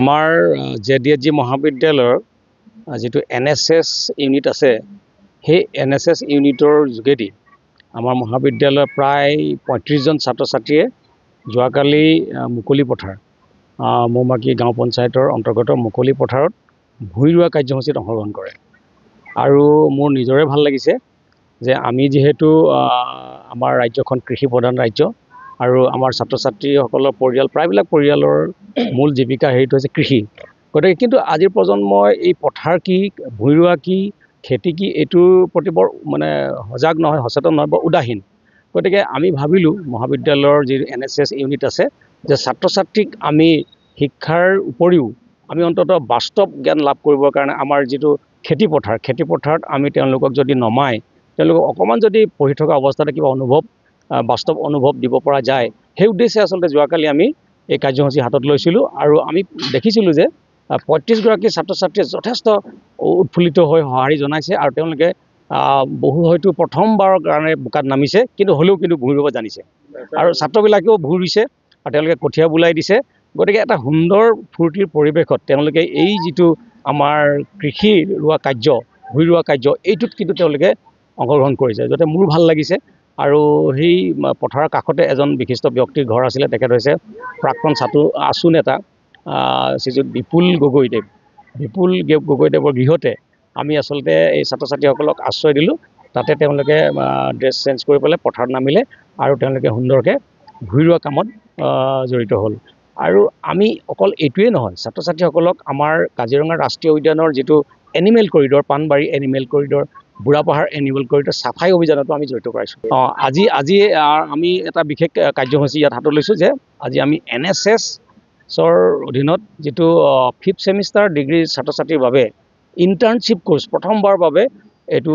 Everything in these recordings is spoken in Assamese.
আমাৰ JDSG মহাবিদ্যালয়ৰ যেটো NSS ইউনিট আছে সেই NSS ইউনিটৰ যোগেদি আমাৰ মহাবিদ্যালয়ৰ প্ৰায় 35 জন ছাত্ৰ ছাত্ৰীয়ে যোৱাকালি মুকলি পথাৰ মৌমাকি গাঁও পঞ্চায়তৰ অন্তৰ্গত মুকলি পথাৰত ভূঁই ৰোৱা কাৰ্যসূচীত অংশগ্ৰহণ কৰে আৰু মোৰ নিজৰে ভাল লাগিছে যে আমি যেহেতু আমাৰ ৰাজ্যখন কৃষি প্ৰধান ৰাজ্য আৰু আমাৰ ছাত্ৰ ছাত্ৰীসকলৰ পৰিয়াল প্ৰায়বিলাক পৰিয়ালৰ মূল জীৱিকা হেৰিটো হৈছে কৃষি গতিকে কিন্তু আজিৰ প্ৰজন্মই এই পথাৰ কি ভূঁই ৰোৱা কি খেতি কি এইটোৰ প্ৰতি বৰ মানে সজাগ নহয় সচেতন নহয় বৰ উদাসীন গতিকে আমি ভাবিলোঁ মহাবিদ্যালয়ৰ যি NSS ইউনিট আছে যে ছাত্ৰ ছাত্ৰীক আমি শিক্ষাৰ উপৰিও আমি অন্ততঃ বাস্তৱ জ্ঞান লাভ কৰিবৰ কাৰণে আমাৰ যিটো খেতি পথাৰত আমি তেওঁলোকক যদি নমাই তেওঁলোকক অকণমান যদি পঢ়ি থকা অৱস্থাতে কিবা বাস্তৱ অনুভৱ দিব পৰা যায় সেই উদ্দেশ্যে আচলতে যোৱাকালি আমি এই কাৰ্যসূচী হাতত লৈছিলোঁ আৰু আমি দেখিছিলোঁ যে 35 গৰাকী ছাত্ৰ ছাত্ৰীয়ে যথেষ্ট উৎফুল্লিত হৈ সঁহাৰি জনাইছে আৰু তেওঁলোকে বহু হয়তো প্ৰথমবাৰৰ কাৰণে বোকাত নামিছে কিন্তু হ'লেও কিন্তু ভূঁই ৰুব জানিছে আৰু ছাত্ৰবিলাকেও ভূঁই ৰুইছে আৰু তেওঁলোকে কঠীয়া বুলাই দিছে গতিকে এটা সুন্দৰ ফূৰ্তিৰ পৰিৱেশত তেওঁলোকে এই যিটো আমাৰ কৃষি ৰোৱা কাৰ্য ভূঁই ৰোৱা কাৰ্য এইটোত কিন্তু তেওঁলোকে অংশগ্ৰহণ কৰিছে যাতে মোৰ ভাল লাগিছে আৰু সেই পথাৰৰ কাষতে এজন বিশিষ্ট ব্যক্তিৰ ঘৰ আছিলে তেখেত হৈছে প্ৰাক্তন আছু নেতা শ্ৰীযুত বিপুল গগৈদেৱৰ গৃহতে আমি আচলতে এই ছাত্ৰ ছাত্ৰীসকলক আশ্ৰয় দিলোঁ তাতে তেওঁলোকে ড্ৰেছ চেঞ্জ কৰি পেলাই পথাৰত নামিলে আৰু তেওঁলোকে সুন্দৰকৈ ভূঁই ৰোৱা কামত জড়িত হ'ল আৰু আমি অকল এইটোৱেই নহয় ছাত্ৰ ছাত্ৰীসকলক আমাৰ কাজিৰঙা ৰাষ্ট্ৰীয় উদ্যানৰ যিটো animal corridor Panbari animal corridor Burhapahar animal corridor চাফাই অভিযানতো আমি জড়িত কৰাইছোঁ আজি আমি এটা বিশেষ কাৰ্যসূচী ইয়াত হাতত লৈছোঁ যে আজি আমি NSSৰ অধীনত যিটো 5th ছেমিষ্টাৰ ডিগ্ৰী ছাত্ৰ ছাত্ৰীৰ বাবে ইণ্টাৰ্ণশ্বিপ কোৰ্চ প্ৰথমবাৰৰ বাবে এইটো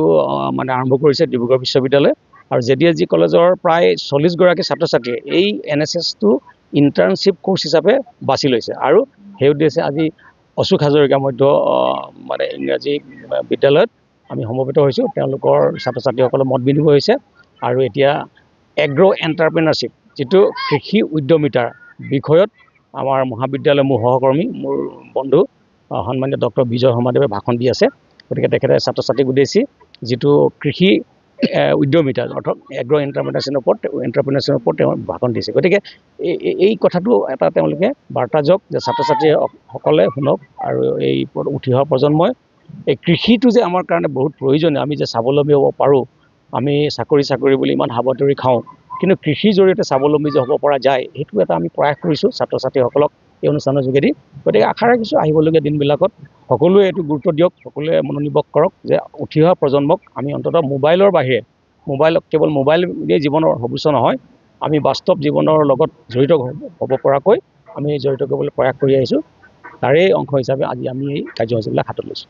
মানে আৰম্ভ কৰিছে ডিব্ৰুগড় বিশ্ববিদ্যালয় আৰু JDSG কলেজৰ প্ৰায় 40 গৰাকী ছাত্ৰ ছাত্ৰীয়ে এই NSSটো ইণ্টাৰ্ণশ্বিপ কোৰ্চ হিচাপে বাছি লৈছে আৰু সেই উদ্দেশ্যে আজি অশোক হাজৰিকা মধ্য মানে ইংৰাজী বিদ্যালয়ত আমি সমবেত হৈছোঁ তেওঁলোকৰ ছাত্ৰ ছাত্ৰীসকলৰ মত বিনিময় হৈছে আৰু এতিয়া এগ্ৰ' এণ্টাৰপ্ৰেনাৰশ্বিপ যিটো কৃষি উদ্যমিতাৰ বিষয়ত আমাৰ মহাবিদ্যালয়ৰ মোৰ সহকৰ্মী মোৰ বন্ধু সন্মানীয় ডক্টৰ বিজয় শৰ্মাদেৱে ভাষণ দি আছে গতিকে তেখেতে ছাত্ৰ ছাত্ৰীক উদ্দেশ্যি যিটো কৃষি উদ্যমিতা অৰ্থাৎ এগ্ৰ' এণ্টাৰপ্ৰেনাৰশ্বিপৰ ওপৰত তেওঁ ভাষণ দিছে গতিকে এই কথাটো এটা তেওঁলোকে বাৰ্তা যাওক যে ছাত্ৰ ছাত্ৰীসকলে শুনক আৰু এই উঠি অহা প্ৰজন্মই এই কৃষিটো যে আমাৰ কাৰণে বহুত প্ৰয়োজনীয় আমি যে স্বাৱলম্বী হ'ব পাৰোঁ আমি চাকৰি বুলি ইমান হাবাথুৰি খাওঁ কিন্তু কৃষিৰ জৰিয়তে স্বাৱলম্বী যে হ'ব পৰা যায় সেইটো এটা আমি প্ৰয়াস কৰিছোঁ ছাত্ৰ ছাত্ৰীসকলক এই অনুষ্ঠানৰ যোগেদি গতিকে আশা ৰাখিছোঁ আহিবলগীয়া দিনবিলাকত সকলোৱে এইটো গুৰুত্ব দিয়ক সকলোৱে মনোনিৱেশ কৰক যে উঠি অহা প্ৰজন্মক আমি অন্ততঃ মোবাইলৰ বাহিৰে কেৱল মোবাইল দিয়ে জীৱনৰ সৰ্বোচ্চ নহয় আমি বাস্তৱ জীৱনৰ লগত জড়িত হ'ব পৰাকৈ আমি জড়িত কৰিবলৈ প্ৰয়াস কৰি আহিছোঁ তাৰে অংশ হিচাপে আজি আমি এই কাৰ্যসূচীবিলাক হাতত লৈছোঁ